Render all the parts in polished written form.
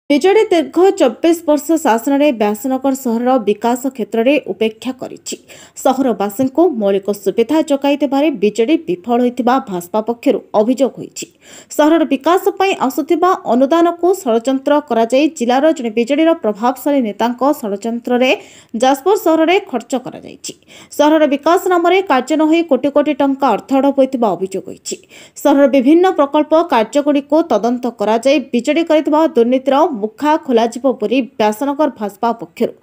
BJD ଦୀର୍ଘ 24 ବର୍ଷ ଶାସନରେ ବ୍ୟାସନଗର ସହରର ବିକାଶ କ୍ଷେତ୍ରରେ ଉପେକ୍ଷା କରିଛି। ସହରବାସୀଙ୍କୁ ମୌଳିକ ସୁବିଧା ଯୋଗାଇ ଦେବାରେ ବିଜେଡି ବିଫଳ ହୋଇଥିବା ଭାଜପା ପକ୍ଷରୁ ଅଭିଯୋଗ ହୋଇଛି। ସହରର ବିକାଶ ପାଇଁ ଆସୁଥିବା ଅନୁଦାନକୁ ଷଡ଼ଯନ୍ତ୍ର କରାଯାଇ ଜିଲ୍ଲାର ଜଣେ ବିଜେଡିର ପ୍ରଭାବଶାଳୀ ନେତାଙ୍କ ଷଡ଼ଯନ୍ତ୍ରରେ ଯାଜପୁର ସହରରେ ଖର୍ଚ୍ଚ କରାଯାଇଛି। ସହରର ବିକାଶ ନାମରେ କାର୍ଯ୍ୟ ନ ହୋଇ କୋଟି କୋଟି ଟଙ୍କା ଅର୍ଥ ହଡପ ହୋଇଥିବା ଅଭିଯୋଗ ହୋଇଛି। ସହରର ବିଭିନ୍ନ ପ୍ରକଳ୍ପ କାର୍ଯ୍ୟଗୁଡ଼ିକୁ ତଦନ୍ତ କରାଯାଇ ବିଜେଡି କରିଥିବା ଦୁର୍ନୀତିର ମୁଖା ଖୋଲାଯିବ ବୋଲି ବ୍ୟାସନଗର ଭାଜପା ପକ୍ଷରୁ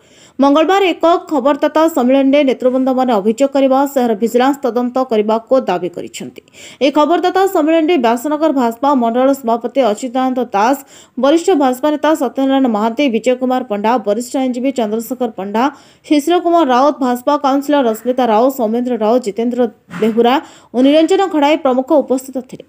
ମଙ୍ଗଳବାର ଏକ ଖବରଦାତା ସମ୍ମିଳନୀରେ ନେତୃବୃନ୍ଦମାନେ ଅଭିଯୋଗ କରିବା ସହର ଭିଜିଲାନ୍ସ ତଦନ୍ତ କରିବାକୁ ଦାବି କରିଛନ୍ତି। ଏହି ଖବରଦାତା ସମ୍ମିଳନୀରେ ବ୍ୟାସନଗର ଭାଜପା ମଣ୍ଡଳ ସଭାପତି ଅଚ୍ୟୁତାନନ୍ଦ ଦାସ, ବରିଷ୍ଠ ଭାଜପା ନେତା ସତ୍ୟନାରାୟଣ ମହାନ୍ତି, ବିଜୟ କୁମାର ପଣ୍ଡା, ବରିଷ୍ଠ ଆଇନଜୀବୀ ଚନ୍ଦ୍ରଶେଖର ପଣ୍ଡା, ଶିଶିର କୁମାର ରାଉତ, ଭାଜପା କାଉନସିଲର ରଶ୍ମିତା ରାଉତ, ସୌମେନ୍ଦ୍ର ରାଉତ, ଜିତେନ୍ଦ୍ର ବେହୁରା ଓ ନିରଞ୍ଜନ ଘଡ଼ାଇ ପ୍ରମୁଖ ଉପସ୍ଥିତ ଥିଲେ।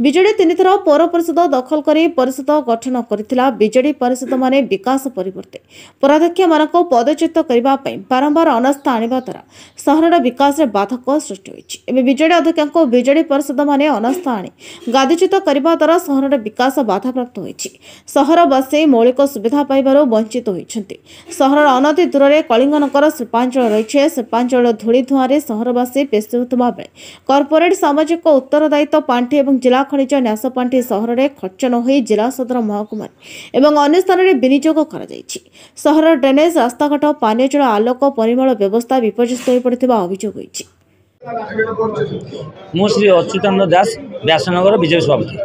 ବିଜେଡି 3 ଥର ପୌର ପରିଷଦ ଦଖଲ କରି ପରିଷଦ ଗଠନ କରିଥିଲା। ବିଜେଡି ପରିଷଦମାନେ ବିକାଶ ପରିବର୍ତ୍ତେ ପରାଧ୍ୟକ୍ଷମାନଙ୍କୁ ପଦଚ୍ୟୁତ କରିବା ପାଇଁ ବାରମ୍ବାର ଅନାସ୍ଥା ଆଣିବା ଦ୍ୱାରା ସହରର ବିକାଶରେ ବାଧକ ସୃଷ୍ଟି ହୋଇଛି। ଏବେ ବିଜେଡି ଅଧ୍ୟକ୍ଷଙ୍କୁ ବିଜେଡି ପରିଷଦମାନେ ଅନାସ୍ଥା ଆଣି ଗାଦିଚ୍ୟୁତ କରିବା ଦ୍ୱାରା ସହରର ବିକାଶ ବାଧାପ୍ରାପ୍ତ ହୋଇଛି। ସହରବାସୀ ମୌଳିକ ସୁବିଧା ପାଇବାରୁ ବଞ୍ଚିତ ହୋଇଛନ୍ତି। ସହରର ଅନତି ଦୂରରେ କଳିଙ୍ଗନଗର ଶିଳ୍ପାଞ୍ଚଳ ରହିଛି। ଶିଳ୍ପାଞ୍ଚଳ ଧୂଳି ଧୂଆଁରେ ସହରବାସୀ ପେଷି ହେଉଥିବା ବେଳେ କର୍ପୋରେଟ ସାମାଜିକ ଉତ୍ତରଦାୟିତ୍ୱ ପାଣ୍ଠି ଏବଂ ଜିଲ୍ଲା ଖଣିଜ ନ୍ୟାସ ପାଣ୍ଠି ସହରରେ ଖର୍ଚ୍ଚ ନ ହୋଇ ଜିଲ୍ଲା ସଦର ମହକୁମାରେ ଏବଂ ଅନ୍ୟ ସ୍ଥାନରେ ବିନିଯୋଗ କରାଯାଇଛି। ସହରର ଡ୍ରେନେଜ, ରାସ୍ତାଘାଟ, ପାନୀୟ ଜଳ, ଆଲୋକ, ପରିମଳ ବ୍ୟବସ୍ଥା ବିପର୍ଯ୍ୟସ୍ତ ହୋଇପଡ଼ିଥିବା ଅଭିଯୋଗ ହୋଇଛି। ମୁଁ ଶ୍ରୀ ଅଚ୍ୟୁତାନନ୍ଦ ଦାସ, ବ୍ୟାସନଗର ବିଜେପି ସଭାପତି।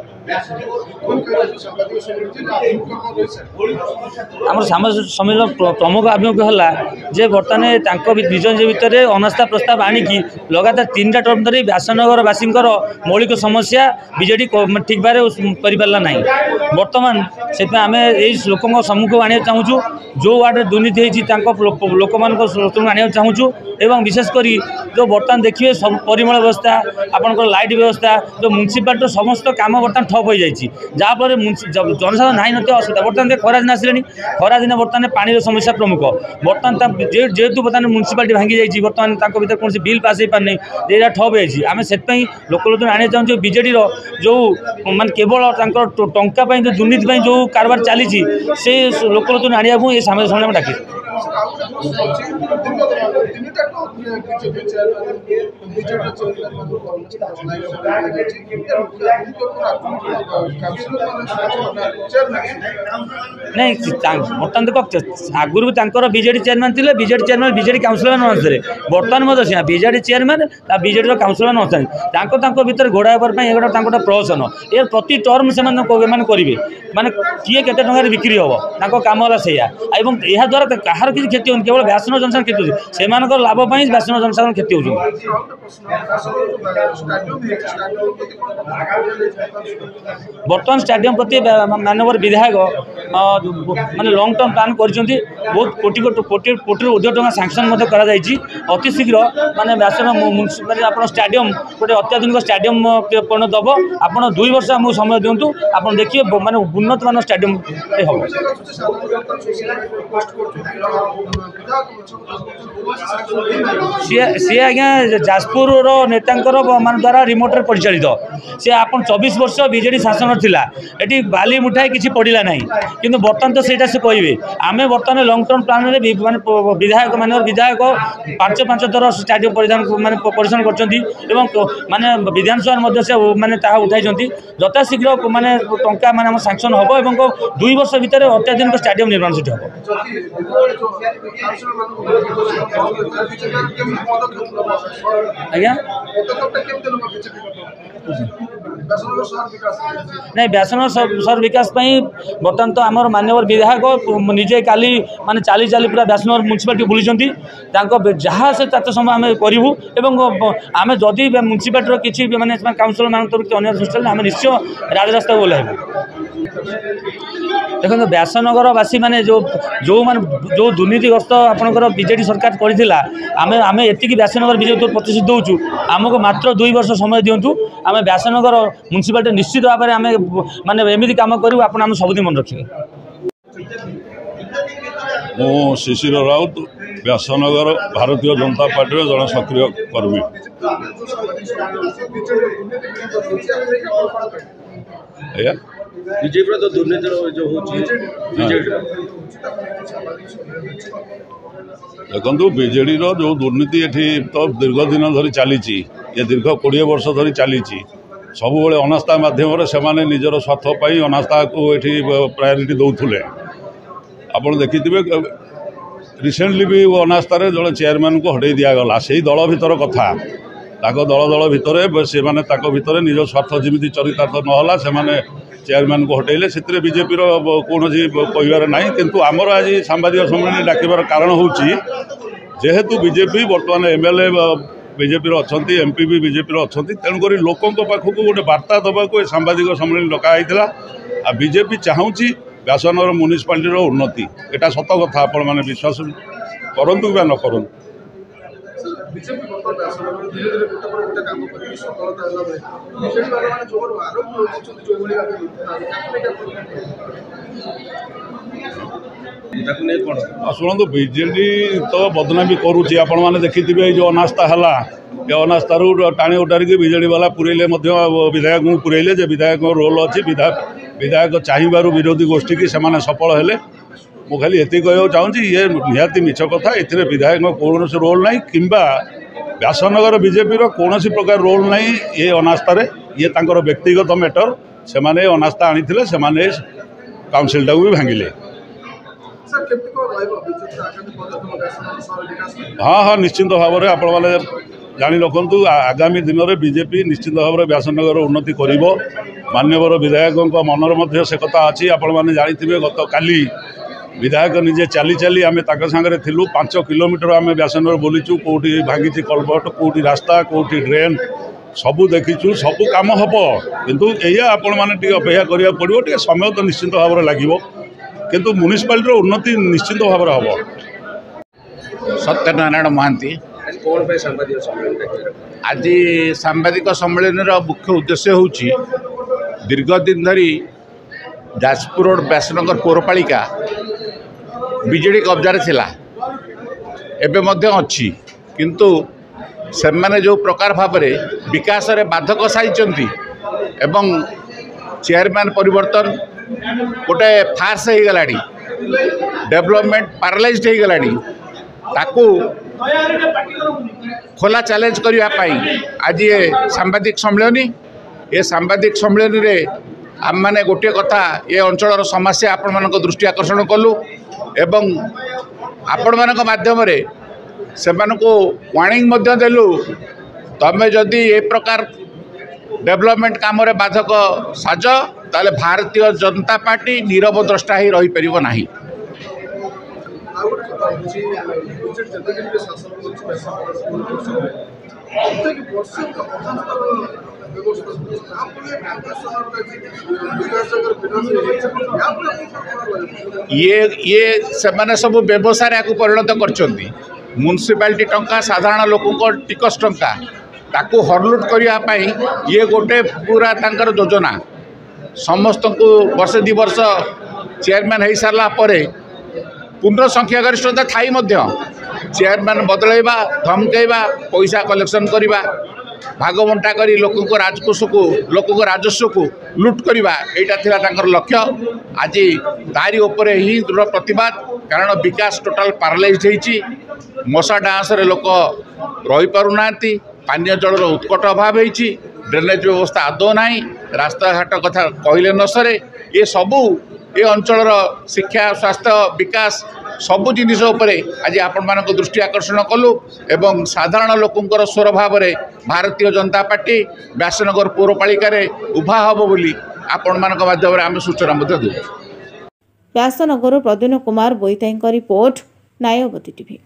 आमर सामाजिक सम्मेलन प्रमुख अभिमुख्य है जे बर्तमान निज निज भितर अनास्था प्रस्ताव आणिकी लगातार 3टा टर्म धरी व्यासनगरवासी मौलिक समस्या बीजेडी ठीक भाव करपारा ना। बर्तमान से आम लोक सम्मुख आने चाहूँ जो वार्ड दुर्नीति लोक मान आने चाहूँ एवं विशेषकर जो बर्तमान देखिए सब परिमल व्यवस्था आपंकर लाइट व्यवस्था जो म्यूनिसिपालिटी समस्त काम बर्तमान ठप हो जाए जहाँफल जनसाधारण ना नथिया असुविधा बर्तमान खरा दिन आसिले खरा दिन बर्तमान पानी समस्या प्रमुख बर्तमान जेहेतु बर्तमान म्यूनिसिपालिटी भांगी जाइए बर्तमान भर कौन बिल पास हो पारनी यहाँ ठप हो आम से लोकलोचन आने चाहूँ बीजेडी जो मान केवल टंका जो दुर्नीति जो कारबार चली से लोकलोचन आने ये सामाजिक सम्मेलन डाक नहीं बर्तमान देख आगुरी भी बीजेडी चेयरमैन थे बीजेडी चेयरमैन बीजेडी काउंसिलर मैंने नथे बर्तमान सीना बीजेडी चेयरमैन बीजेडी काउंसिलर नथा भितर घोड़ाई गोटे प्रहसन ये प्रति टर्म से करेंगे माने किए केते टंका बिक्री हम कम है से द्वारा कहार किसी क्षति हो केवल व्यासन जनसाधारण क्षति से लाभ व्यासन जनसाधारण क्षति हो बर्तमान स्टाडियम प्रति मानवर विधायक माने लॉन्ग टर्म प्लान कर बहुत कोटी कोटी ऊर्ध्व टंका सैंक्शन अति शीघ्र माने व्यासन माने आप स्टाडियम गोटे अत्याधुनिक स्टाडियम पूर्ण दब आप 2 वर्ष आमको समय दिंतु आप देखिए माने उन्नत मान स्टाडियम हम सी आज्ञा जाजपुर नेता मान द्वारा रिमोट परिचालित सी आप 24 वर्ष बीजेडी शासन थिला एटी बाली मुठाई किसी पड़ा ना कि बर्तमान तो सहीटा से कहे आम बर्तमान लंग टर्म प्लान में विधायक मान विधायक 5 थर स्टाडियम परिधान कर माने विधानसभा से माने उठाई यथाशीघ्र माने टंका माने सैंक्शन हम और 2 वर्ष भितर अत्याधुनिक स्टाडियम निर्माण से हम आज्ञा नहीं व्यासन सर विकास बर्तमान तो आमर मान्यवर विधायक निजे काली माने चाली चाली पूरा व्यासनगर म्यूनिसिपालिटी बुली जहाँ से तत समय आम करूँ आम जदि म्यूनिसिपालिटी किसी माने काउंसिलर मान तरफ आम निश्चय राजरास्ता ओह्लैबू देखो व्यासनगरवासी माने जो दुर्नीतिग्रस्त आपंकर बीजेडी सरकार करथिला आमे एतिकी व्यासनगर बीजेपी प्रतिशत दौचु आमको मात्र 2 वर्ष समय दिंतु आम व्यासनगर म्यूनिसिपालिटी निश्चित भाव में आम माने एमती काम करूँ आप सबुदिन मन रखिए मु शिशिर राउत व्यासनगर भारतीय जनता पार्टी जन सक्रिय कर्मी बीजेपी तो दुर्नीति जो देखो बीजेडी जो दुर्नीति ये तो दीर्घ दिन धरी चली ये दीर्घ 20 वर्ष धरी चली सब अनास्था मध्यम से निजर स्वार्थ अनास्था को ये प्रायोरिटी दौले आप देखिए रिसेंटली भी अनास्थार जो चेयरमैन को हटई दिगला से दल भर कथा दल भितर से भितर निज स्वार्थ जमी चरितार्थ नहला से चेयरमैन को हटेले से बीजेपी कौन कहबार ना किंतु आमर आज सांबादिक सम्मेलन डाकिबार कारण होची जेहेतु बीजेपी बर्तमान एमएलए बीजेपी अच्छा एमपी भी बीजेपी अच्छा तेणुक लोकों पाखक गोटे वार्ता देवाक सांबादिक सम्मेलन डकाई आ बीजेपी चाहूँगी व्यासनगर म्युनिसिपालिटी उन्नति एटा सत कथा आपण मैंने विश्वास करंतु बा न करंतु शुणु बीजेडी तो बदनामी करुच्ची आपण मैंने देखिए जो अनास्था है ये अनास्थारू टाणी उटारिकी बीजेडी वाला पुरेले विधायक को पुरेले जे विधायक रोल अच्छी विधायक चाहिए विरोधी गोष्ठी की से सफल हेले मु खाली ये कहना चाहूँगी ये निहाती मिछ कथा ए विधायक कौन रोल ना कि व्यासनगर बीजेपी कौन प्रकार रोल ना ये अनास्थार ये व्यक्तिगत मैटर से अनास्था आनी से काउंसिल टाक भी भांगिले हाँ हाँ निश्चिंत भाव में आपण मैंने जानी रखु आगामी दिन में बीजेपी निश्चित भाव में व्यासनगर उन्नति कर मान्यवर विधायकों मनर मध्य से कथा अच्छी आपण मैंने जानी गत काली विधायक निजे चली चली आम सांगे थिलु 5 किलोमीटर आम व्यासनगर बुलीचु कौटी भांगी कलभट कौटी रास्ता कौटी ड्रेन सबू देखीचु सबू कम हम किंतु या आपण मैंने अपेक्षा करा पड़ो टे समय तो निश्चिंत भाव में लगे किंतु म्युनिसिपालिटी उन्नति निश्चिंत भाव में हम सत्यनारायण महांती आज सांबादिक सम्मेलन मुख्य उद्देश्य होची दीर्घ दिन धरी जाजपुर रोड व्यासनगर पौरपालिका बीजेडी कब्जा थिला एबे मध्य अच्छी किंतु से माने जो प्रकार भाव में विकास रे बाधक साइचंती एवं चेयरमैन परिवर्तन गोटे फार्स हो गलानी डेवलपमेंट पैरालाइज्ड हो गलानी ताकू खोला चैलेंज करने आज ये सांबादिक सम्मेलन ये सांबादिक सम्मेलन रे आम मैंने गोटे कथा ये अंचल समस्या आपण मान दृष्टि आकर्षण कलु एवं आपण मान माध्यम से वार्निंग देलु तमें जदि ये प्रकार डेवलपमेंट काम रे बाधक साज ताले भारतीय जनता पार्टी नीरव द्रष्टा ही रही परिबो नाही। ये से सब व्यवसाय को परिणत करछंती म्युनिसिपालिटी टंका साधारण लोक टिकस टंका ताकू हरलुट करने ये गोटे पूरा तांकर योजना समस्त को वर्ष 2 वर्ष चेयरमैन हो सारा पूर्ण संख्या गरिष्ठता थाई चेयरमैन बदलैबा धमकैबा पैसा कलेक्शन करवा भागबंटा करी लोकों को राजकोष को लोकों को राजस्व को लुट करवा यहाँ लक्ष्य आज तारी उपरे ही दृढ़ प्रतिवाद कारण विकास टोटाल पैरालाइज्ड होती मशा डांस रे लोक रही पारुना पानीय जलर उत्कट अभाव होती ड्रेनेज व्यवस्था आदौ ना रास्ता घाट कथा कहले न सरे ये सबू ये अंचल शिक्षा स्वास्थ्य विकास सबू जिनिस आज आपण मान दृष्टि आकर्षण कलु एवं साधारण लोकंर स्वर भाव में भारतीय जनता पार्टी व्यासनगर पौरपालिका उभा हम बोली आपण मान माध्यम आम सूचना दे। व्यासनगर प्रद्युन कुमार बोईताई रिपोर्ट नायवती टीवी।